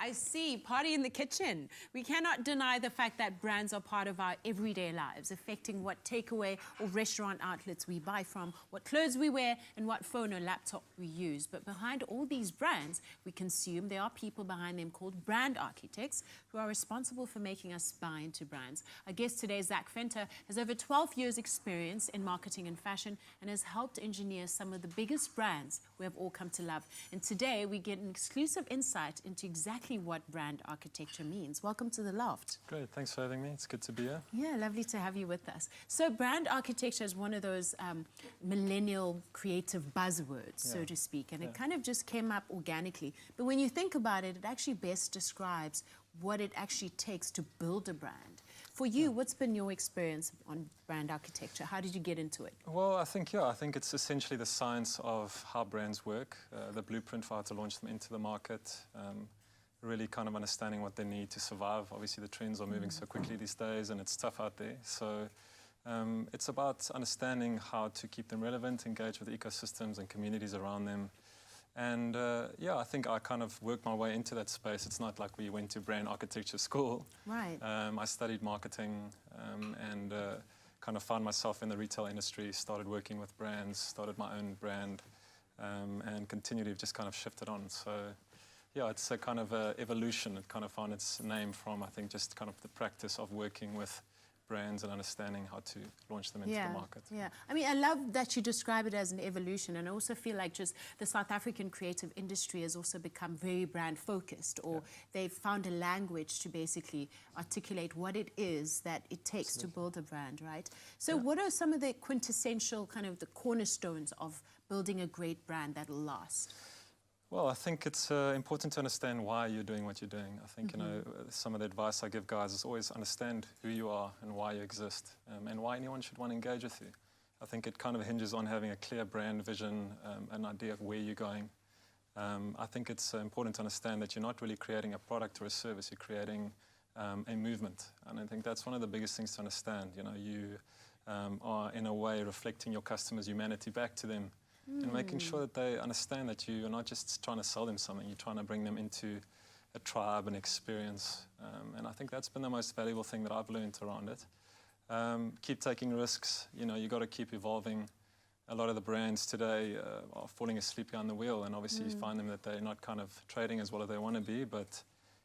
I see. Party in the kitchen. We cannot deny the fact that brands are part of our everyday lives, affecting what takeaway or restaurant outlets we buy from, what clothes we wear, and what phone or laptop we use. But behind all these brands we consume, there are people behind them called brand architects who are responsible for making us buy into brands. Our guest today, Zach Venter, has over 12 years experience in marketing and fashion and has helped engineer some of the biggest brands we have all come to love. And today we get an exclusive insight into exactly what brand architecture means. Welcome to The Loft. Great, thanks for having me. It's good to be here. Yeah, lovely to have you with us. So brand architecture is one of those millennial creative buzzwords, so to speak, and it kind of just came up organically. But when you think about it, it actually best describes what it actually takes to build a brand. For you, what's been your experience on brand architecture? How did you get into it? Well, I think it's essentially the science of how brands work, the blueprint for how to launch them into the market, really kind of understanding what they need to survive. Obviously, the trends are moving so quickly these days and it's tough out there. So it's about understanding how to keep them relevant, engage with ecosystems and communities around them. And I think I kind of worked my way into that space. It's not like we went to brand architecture school. Right. I studied marketing and kind of found myself in the retail industry, started working with brands, started my own brand, and continually just kind of shifted on. So yeah, it's a kind of evolution. It kind of found its name from, I think, just kind of the practice of working with brands and understanding how to launch them into the market. Yeah, I mean, I love that you describe it as an evolution, and I also feel like just the South African creative industry has also become very brand focused, or they've found a language to basically articulate what it is that it takes to build a brand, right? So what are some of the quintessential kind of the cornerstones of building a great brand that'll last? Well, I think it's important to understand why you're doing what you're doing. I think, you know, some of the advice I give guys is always understand who you are and why you exist, and why anyone should want to engage with you. I think it kind of hinges on having a clear brand vision, an idea of where you're going. I think it's important to understand that you're not really creating a product or a service, you're creating a movement. And I think that's one of the biggest things to understand. You know, you are in a way reflecting your customers' humanity back to them, and making sure that they understand that you are not just trying to sell them something, you're trying to bring them into a tribe and experience. And I think that's been the most valuable thing that I've learned around it. Keep taking risks. You know, you've got to keep evolving. A lot of the brands today are falling asleep behind the wheel, and obviously you find them that they're not kind of trading as well as they want to be, but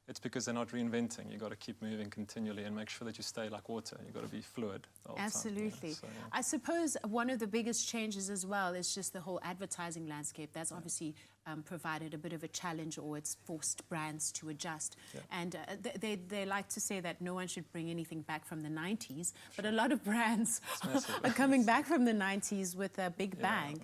it's because they're not reinventing. You've got to keep moving continually and make sure that you stay like water. You've got to be fluid the whole Absolutely. time. Yeah, so, I suppose one of the biggest changes as well is just the whole advertising landscape. That's obviously provided a bit of a challenge, or it's forced brands to adjust. And they like to say that no one should bring anything back from the 90s, but a lot of brands are coming back from the 90s with a big bang.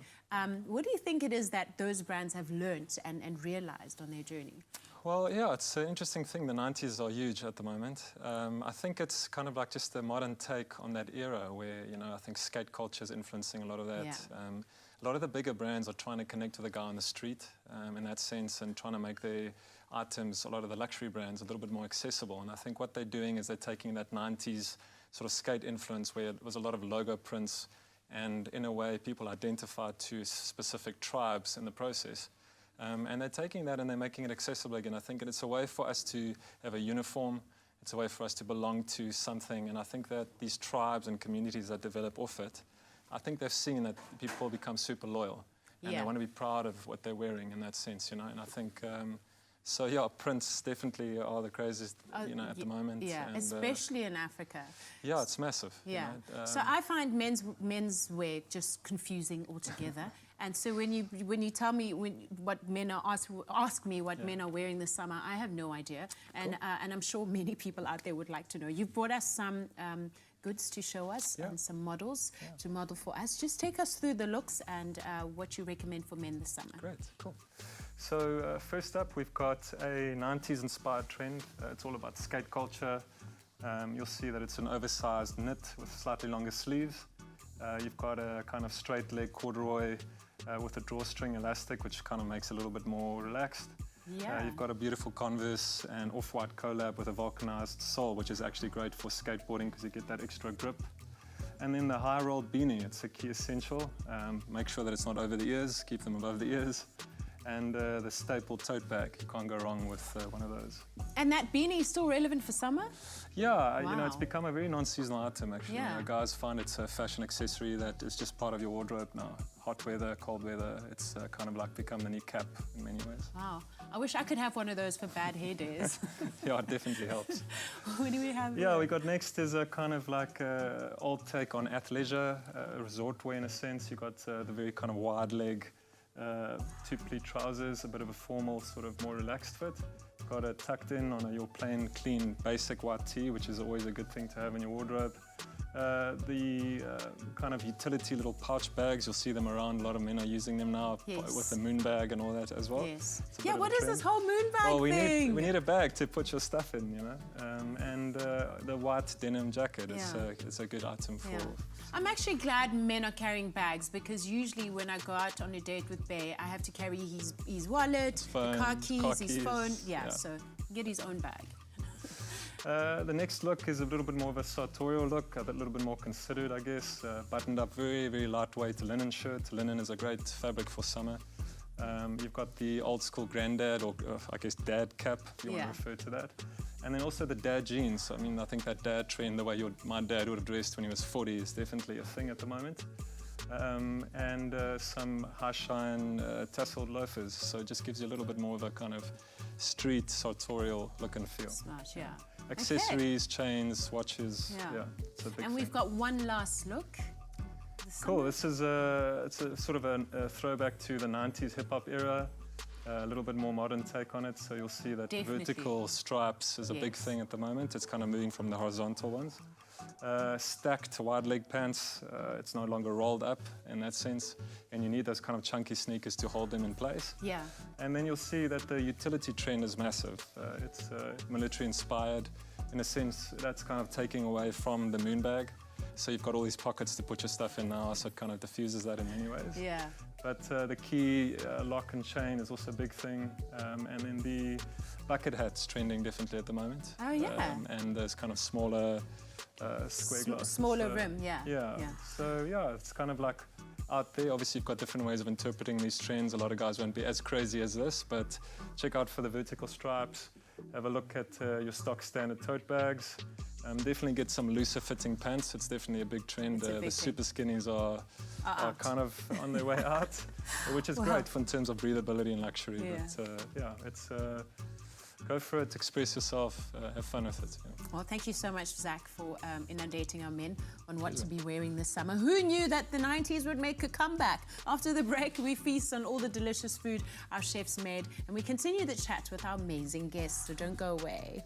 What do you think it is that those brands have learnt and realized on their journey? Well, yeah, it's an interesting thing. The 90s are huge at the moment. I think it's kind of like just a modern take on that era where, you know, I think skate culture is influencing a lot of that. A lot of the bigger brands are trying to connect with the guy on the street in that sense, and trying to make their items, a lot of the luxury brands, a little bit more accessible. And I think what they're doing is they're taking that 90s sort of skate influence where it was a lot of logo prints, and in a way people identified to specific tribes in the process. And they're taking that and they're making it accessible again. I think it's a way for us to have a uniform. It's a way for us to belong to something. And I think that these tribes and communities that develop off it, I think they've seen that people become super loyal. And they want to be proud of what they're wearing in that sense, you know. And I think, so yeah, prints definitely are the craziest, you know, at the moment. Yeah, and, especially in Africa. Yeah, it's massive. Yeah. You know? So I find men's wear just confusing altogether. And so when you tell me what men are ask me what men are wearing this summer, I have no idea. And and I'm sure many people out there would like to know. You've brought us some goods to show us and some models to model for us. Just take us through the looks and what you recommend for men this summer. Great, cool. So first up, we've got a 90s inspired trend. It's all about skate culture. You'll see that it's an oversized knit with slightly longer sleeves. You've got a kind of straight leg corduroy with a drawstring elastic, which kind of makes it a little bit more relaxed. You've got a beautiful Converse and Off-White collab with a vulcanized sole, which is actually great for skateboarding because you get that extra grip. And then the high-rolled beanie, it's a key essential. Make sure that it's not over the ears, keep them above the ears. and the staple tote bag. You can't go wrong with one of those. And that beanie is still relevant for summer? Yeah, you know, it's Wow. become a very non-seasonal item, actually. Yeah. You know, guys find it's a fashion accessory that is just part of your wardrobe now. Hot weather, cold weather, it's kind of like become the knee cap in many ways. Wow. I wish I could have one of those for bad hair days. Yeah, it definitely helps. What do we have Yeah, there? we got next is a kind of like old take on athleisure, resort wear in a sense. You got the very kind of wide leg, two-pleat trousers, a bit of a formal, sort of more relaxed fit. Got it tucked in on your plain, clean, basic white tee, which is always a good thing to have in your wardrobe. The kind of utility little pouch bags, you'll see them around. A lot of men are using them now Yes. with the moon bag and all that as well. Yes. It's a Yeah, bit of what a is this trend. whole moon bag Well, thing? we need a bag to put your stuff in, you know. And the white denim jacket Yeah. is a good item for. Yeah. I'm actually glad men are carrying bags because usually when I go out on a date with Bay, I have to carry his wallet, phone, the car keys, his keys, phone. Yeah, yeah. so get his own bag. The next look is a little bit more of a sartorial look, a little bit more considered, I guess. Buttoned up, very, very lightweight linen shirt. Linen is a great fabric for summer. You've got the old school granddad, or I guess dad cap, if you Yeah. want to refer to that. And then also the dad jeans. I mean, I think that dad trend, the way my dad would have dressed when he was 40, is definitely a thing at the moment. And some high shine tasseled loafers. So it just gives you a little bit more of a kind of street sartorial look and feel. Smart, yeah. Accessories, chains, watches. Yeah. Yeah, it's a big And thing. we've got one last look. The Cool. summer- This is it's a sort of a throwback to the 90s hip hop era. A little bit more modern take on it. So you'll see that Definitely. vertical stripes is a big Yes. thing at the moment. It's kind of moving from the horizontal ones. Stacked wide leg pants. It's no longer rolled up in that sense. And you need those kind of chunky sneakers to hold them in place. Yeah. And then you'll see that the utility trend is massive. It's military inspired. In a sense, that's kind of taking away from the moon bag. So you've got all these pockets to put your stuff in now, so it kind of diffuses that in many ways. Yeah. But the key lock and chain is also a big thing. And then the bucket hat's trending definitely at the moment. Oh, yeah. And there's kind of smaller square glasses. Smaller So, rim, yeah. yeah. Yeah. So yeah, it's kind of like out there. Obviously, you've got different ways of interpreting these trends. A lot of guys won't be as crazy as this, but check out for the vertical stripes. Have a look at your stock standard tote bags. Definitely get some looser fitting pants. It's definitely a big trend. It's a big The thing. super skinnies are out. kind of on their way out, which is Wow. great in terms of breathability and luxury. Yeah. But yeah, it's go for it, express yourself, have fun with it. Yeah. Well, thank you so much, Zach, for inundating our men on what to be wearing this summer. Who knew that the 90s would make a comeback? After the break, we feast on all the delicious food our chefs made, and we continue the chat with our amazing guests, so don't go away.